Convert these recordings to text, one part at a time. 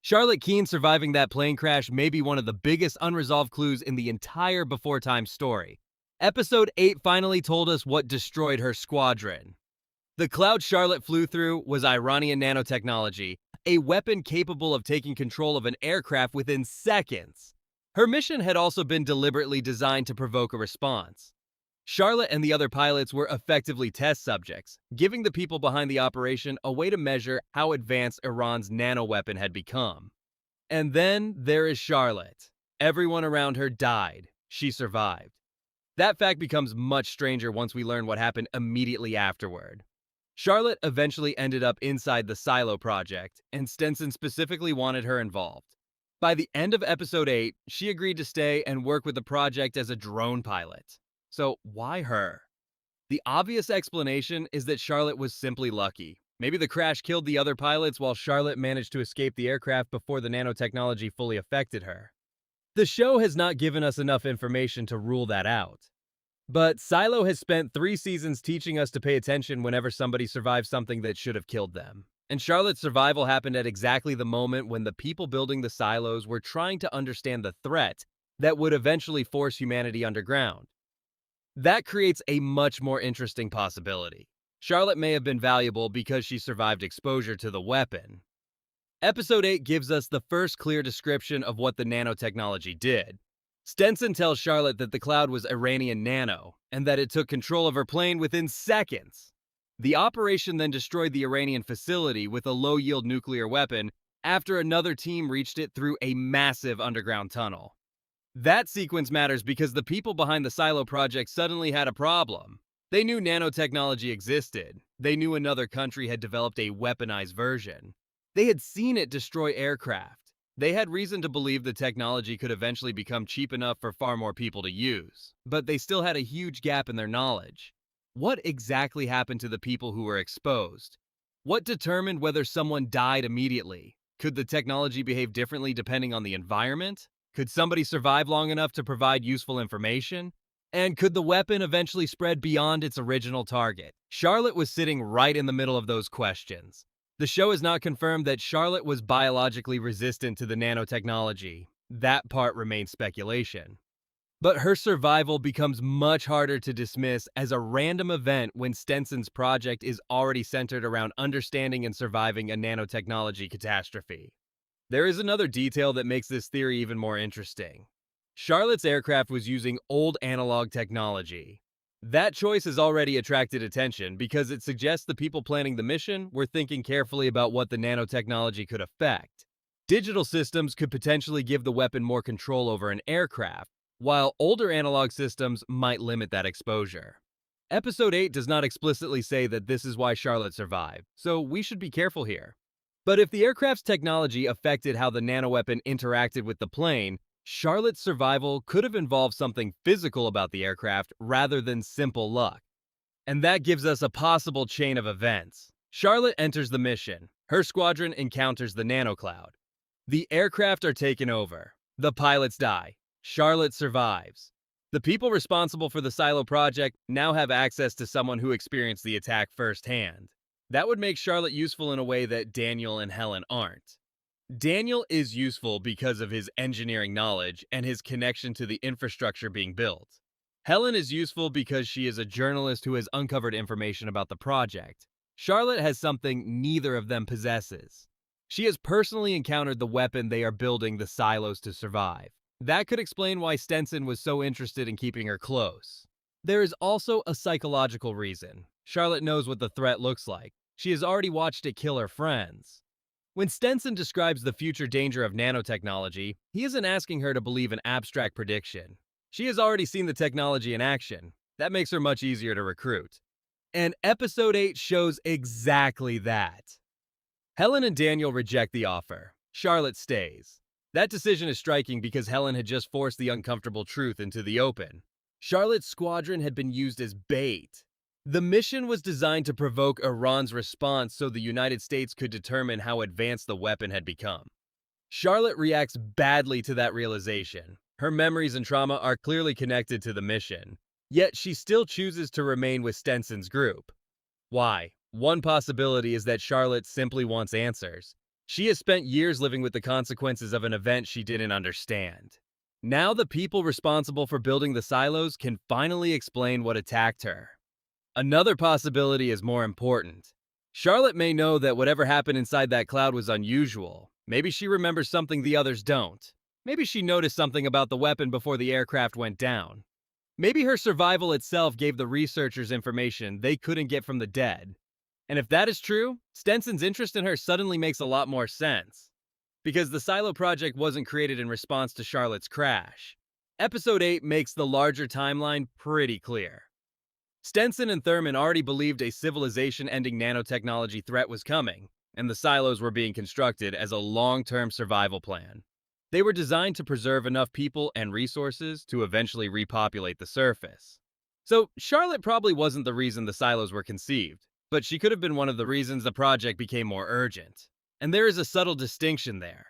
Charlotte Keene surviving that plane crash may be one of the biggest unresolved clues in the entire Before Time story. Episode 8 finally told us what destroyed her squadron. The cloud Charlotte flew through was Iranian nanotechnology, a weapon capable of taking control of an aircraft within seconds. Her mission had also been deliberately designed to provoke a response. Charlotte and the other pilots were effectively test subjects, giving the people behind the operation a way to measure how advanced Iran's nanoweapon had become. And then there is Charlotte. Everyone around her died. She survived. That fact becomes much stranger once we learn what happened immediately afterward. Charlotte eventually ended up inside the Silo project, and Stensen specifically wanted her involved. By the end of episode 8, she agreed to stay and work with the project as a drone pilot. So why her? The obvious explanation is that Charlotte was simply lucky. Maybe the crash killed the other pilots while Charlotte managed to escape the aircraft before the nanotechnology fully affected her. The show has not given us enough information to rule that out. But Silo has spent 3 seasons teaching us to pay attention whenever somebody survives something that should have killed them. And Charlotte's survival happened at exactly the moment when the people building the silos were trying to understand the threat that would eventually force humanity underground. That creates a much more interesting possibility. Charlotte may have been valuable because she survived exposure to the weapon. Episode 8 gives us the first clear description of what the nanotechnology did. Stensen tells Charlotte that the cloud was Iranian nano, and that it took control of her plane within seconds. The operation then destroyed the Iranian facility with a low-yield nuclear weapon after another team reached it through a massive underground tunnel. That sequence matters because the people behind the Silo project suddenly had a problem. They knew nanotechnology existed. They knew another country had developed a weaponized version. They had seen it destroy aircraft. They had reason to believe the technology could eventually become cheap enough for far more people to use. But they still had a huge gap in their knowledge. What exactly happened to the people who were exposed? What determined whether someone died immediately? Could the technology behave differently depending on the environment? Could somebody survive long enough to provide useful information? And could the weapon eventually spread beyond its original target? Charlotte was sitting right in the middle of those questions. The show has not confirmed that Charlotte was biologically resistant to the nanotechnology. That part remains speculation. But her survival becomes much harder to dismiss as a random event when Stensen's project is already centered around understanding and surviving a nanotechnology catastrophe. There is another detail that makes this theory even more interesting. Charlotte's aircraft was using old analog technology. That choice has already attracted attention because it suggests the people planning the mission were thinking carefully about what the nanotechnology could affect. Digital systems could potentially give the weapon more control over an aircraft, while older analog systems might limit that exposure. Episode 8 does not explicitly say that this is why Charlotte survived, so we should be careful here. But if the aircraft's technology affected how the nanoweapon interacted with the plane, Charlotte's survival could have involved something physical about the aircraft rather than simple luck. And that gives us a possible chain of events. Charlotte enters the mission. Her squadron encounters the nanocloud. The aircraft are taken over. The pilots die. Charlotte survives. The people responsible for the Silo project now have access to someone who experienced the attack firsthand. That would make Charlotte useful in a way that Daniel and Helen aren't. Daniel is useful because of his engineering knowledge and his connection to the infrastructure being built. Helen is useful because she is a journalist who has uncovered information about the project. Charlotte has something neither of them possesses. She has personally encountered the weapon they are building the silos to survive. That could explain why Stensen was so interested in keeping her close. There is also a psychological reason. Charlotte knows what the threat looks like. She has already watched it kill her friends. When Stensen describes the future danger of nanotechnology, he isn't asking her to believe an abstract prediction. She has already seen the technology in action. That makes her much easier to recruit. And episode 8 shows exactly that. Helen and Daniel reject the offer. Charlotte stays. That decision is striking because Helen had just forced the uncomfortable truth into the open. Charlotte's squadron had been used as bait. The mission was designed to provoke Iran's response so the United States could determine how advanced the weapon had become. Charlotte reacts badly to that realization. Her memories and trauma are clearly connected to the mission, yet she still chooses to remain with Stensen's group. Why? One possibility is that Charlotte simply wants answers. She has spent years living with the consequences of an event she didn't understand. Now the people responsible for building the silos can finally explain what attacked her. Another possibility is more important. Charlotte may know that whatever happened inside that cloud was unusual. Maybe she remembers something the others don't. Maybe she noticed something about the weapon before the aircraft went down. Maybe her survival itself gave the researchers information they couldn't get from the dead. And if that is true, Stensen's interest in her suddenly makes a lot more sense. Because the Silo project wasn't created in response to Charlotte's crash. Episode 8 makes the larger timeline pretty clear. Stensen and Thurman already believed a civilization-ending nanotechnology threat was coming, and the silos were being constructed as a long-term survival plan. They were designed to preserve enough people and resources to eventually repopulate the surface. So Charlotte probably wasn't the reason the silos were conceived, but she could have been one of the reasons the project became more urgent. And there is a subtle distinction there.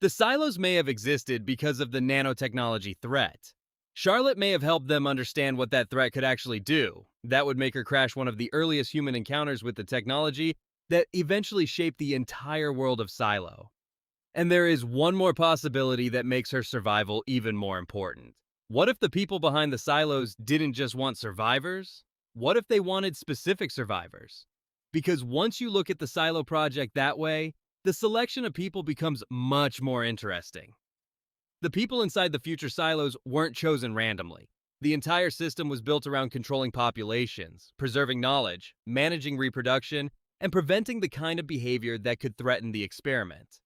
The silos may have existed because of the nanotechnology threat. Charlotte may have helped them understand what that threat could actually do. That would make her crash one of the earliest human encounters with the technology that eventually shaped the entire world of Silo. And there is one more possibility that makes her survival even more important. What if the people behind the silos didn't just want survivors? What if they wanted specific survivors? Because once you look at the Silo project that way, the selection of people becomes much more interesting. The people inside the future silos weren't chosen randomly. The entire system was built around controlling populations, preserving knowledge, managing reproduction, and preventing the kind of behavior that could threaten the experiment.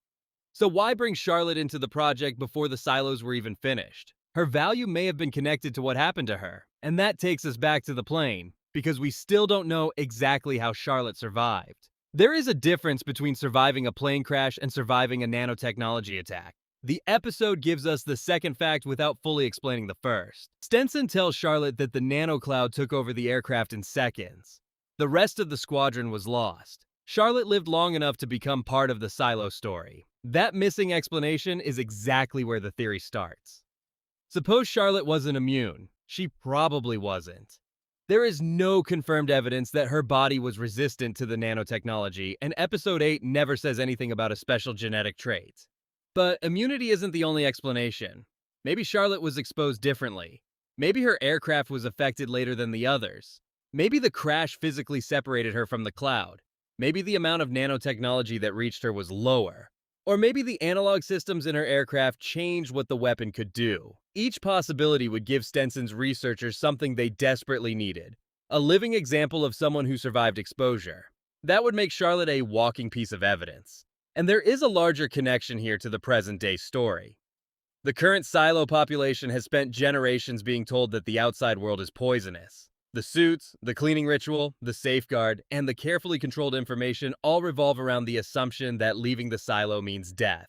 So why bring Charlotte into the project before the silos were even finished? Her value may have been connected to what happened to her, and that takes us back to the plane, because we still don't know exactly how Charlotte survived. There is a difference between surviving a plane crash and surviving a nanotechnology attack. The episode gives us the second fact without fully explaining the first. Stensen tells Charlotte that the nano cloud took over the aircraft in seconds. The rest of the squadron was lost. Charlotte lived long enough to become part of the Silo story. That missing explanation is exactly where the theory starts. Suppose Charlotte wasn't immune. She probably wasn't. There is no confirmed evidence that her body was resistant to the nanotechnology, and Episode 8 never says anything about a special genetic trait. But immunity isn't the only explanation. Maybe Charlotte was exposed differently. Maybe her aircraft was affected later than the others. Maybe the crash physically separated her from the cloud. Maybe the amount of nanotechnology that reached her was lower. Or maybe the analog systems in her aircraft changed what the weapon could do. Each possibility would give Stensen's researchers something they desperately needed. A living example of someone who survived exposure. That would make Charlotte a walking piece of evidence. And there is a larger connection here to the present-day story. The current Silo population has spent generations being told that the outside world is poisonous. The suits, the cleaning ritual, the safeguard, and the carefully controlled information all revolve around the assumption that leaving the silo means death.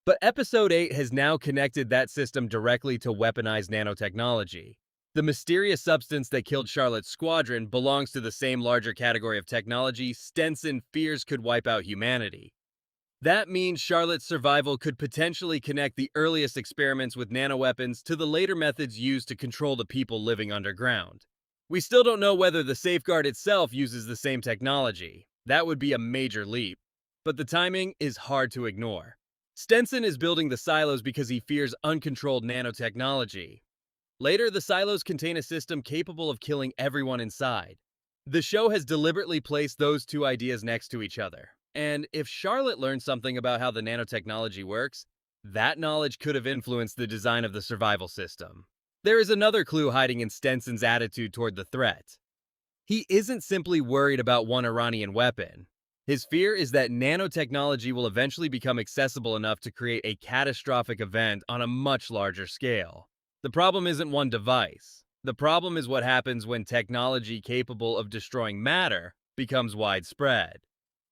But Episode 8 has now connected that system directly to weaponized nanotechnology. The mysterious substance that killed Charlotte's squadron belongs to the same larger category of technology Stensen fears could wipe out humanity. That means Charlotte's survival could potentially connect the earliest experiments with nanoweapons to the later methods used to control the people living underground. We still don't know whether the safeguard itself uses the same technology. That would be a major leap. But the timing is hard to ignore. Stensen is building the silos because he fears uncontrolled nanotechnology. Later, the silos contain a system capable of killing everyone inside. The show has deliberately placed those two ideas next to each other. And if Charlotte learned something about how the nanotechnology works, that knowledge could have influenced the design of the survival system. There is another clue hiding in Stensen's attitude toward the threat. He isn't simply worried about one Iranian weapon. His fear is that nanotechnology will eventually become accessible enough to create a catastrophic event on a much larger scale. The problem isn't one device. The problem is what happens when technology capable of destroying matter becomes widespread.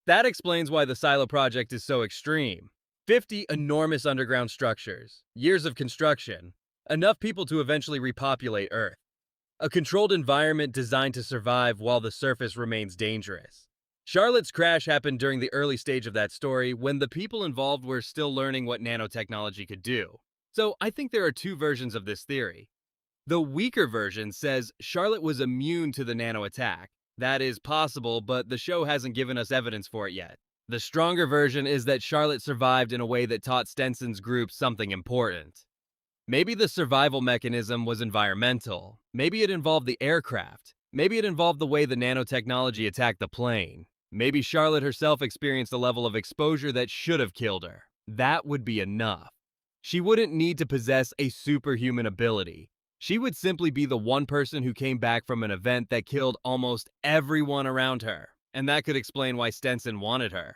That explains why the Silo project is so extreme. 50 enormous underground structures, years of construction, enough people to eventually repopulate Earth. A controlled environment designed to survive while the surface remains dangerous. Charlotte's crash happened during the early stage of that story when the people involved were still learning what nanotechnology could do. So I think there are two versions of this theory. The weaker version says Charlotte was immune to the nano attack. That is possible, but the show hasn't given us evidence for it yet. The stronger version is that Charlotte survived in a way that taught Stensen's group something important. Maybe the survival mechanism was environmental. Maybe it involved the aircraft. Maybe it involved the way the nanotechnology attacked the plane. Maybe Charlotte herself experienced a level of exposure that should have killed her. That would be enough. She wouldn't need to possess a superhuman ability. She would simply be the one person who came back from an event that killed almost everyone around her, and that could explain why Stensen wanted her.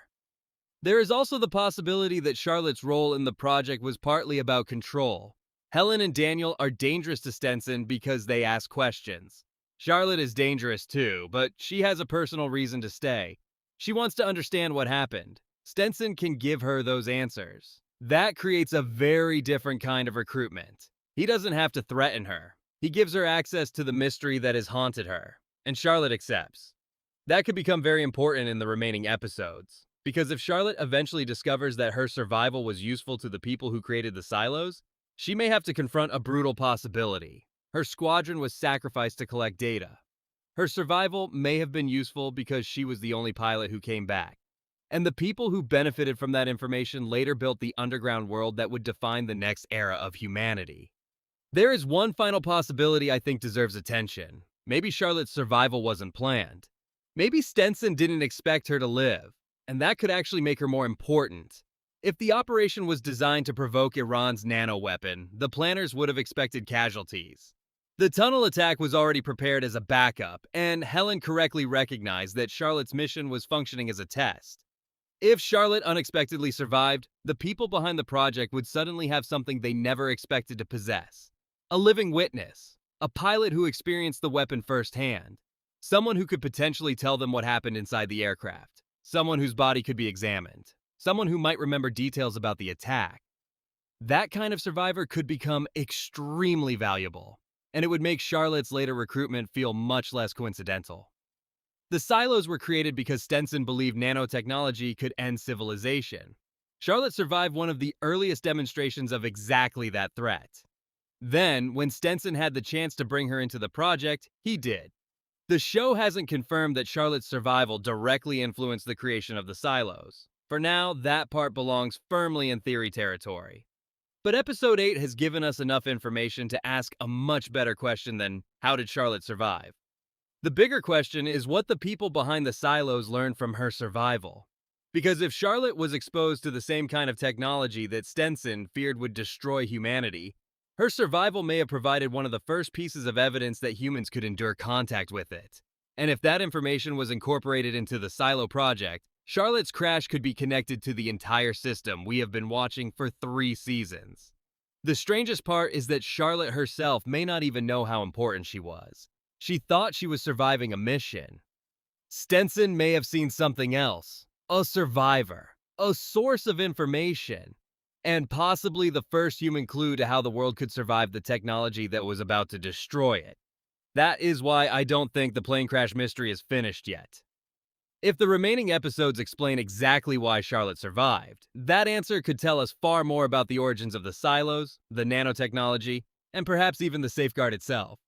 There is also the possibility that Charlotte's role in the project was partly about control. Helen and Daniel are dangerous to Stensen because they ask questions. Charlotte is dangerous too, but she has a personal reason to stay. She wants to understand what happened. Stensen can give her those answers. That creates a very different kind of recruitment. He doesn't have to threaten her. He gives her access to the mystery that has haunted her, and Charlotte accepts. That could become very important in the remaining episodes, because if Charlotte eventually discovers that her survival was useful to the people who created the silos, she may have to confront a brutal possibility. Her squadron was sacrificed to collect data. Her survival may have been useful because she was the only pilot who came back. And the people who benefited from that information later built the underground world that would define the next era of humanity. There is one final possibility I think deserves attention. Maybe Charlotte's survival wasn't planned. Maybe Stensen didn't expect her to live, and that could actually make her more important. If the operation was designed to provoke Iran's nanoweapon, the planners would have expected casualties. The tunnel attack was already prepared as a backup, and Helen correctly recognized that Charlotte's mission was functioning as a test. If Charlotte unexpectedly survived, the people behind the project would suddenly have something they never expected to possess. A living witness, a pilot who experienced the weapon firsthand, someone who could potentially tell them what happened inside the aircraft, someone whose body could be examined, someone who might remember details about the attack. That kind of survivor could become extremely valuable, and it would make Charlotte's later recruitment feel much less coincidental. The silos were created because Stensen believed nanotechnology could end civilization. Charlotte survived one of the earliest demonstrations of exactly that threat. Then, when Stensen had the chance to bring her into the project, he did. The show hasn't confirmed that Charlotte's survival directly influenced the creation of the silos. For now, that part belongs firmly in theory territory. But episode 8 has given us enough information to ask a much better question than how did Charlotte survive? The bigger question is what the people behind the silos learned from her survival. Because if Charlotte was exposed to the same kind of technology that Stensen feared would destroy humanity, her survival may have provided one of the first pieces of evidence that humans could endure contact with it. And if that information was incorporated into the silo project, Charlotte's crash could be connected to the entire system we have been watching for 3 seasons. The strangest part is that Charlotte herself may not even know how important she was. She thought she was surviving a mission. Stensen may have seen something else, a survivor, a source of information, and possibly the first human clue to how the world could survive the technology that was about to destroy it. That is why I don't think the plane crash mystery is finished yet. If the remaining episodes explain exactly why Charlotte survived, that answer could tell us far more about the origins of the silos, the nanotechnology, and perhaps even the safeguard itself.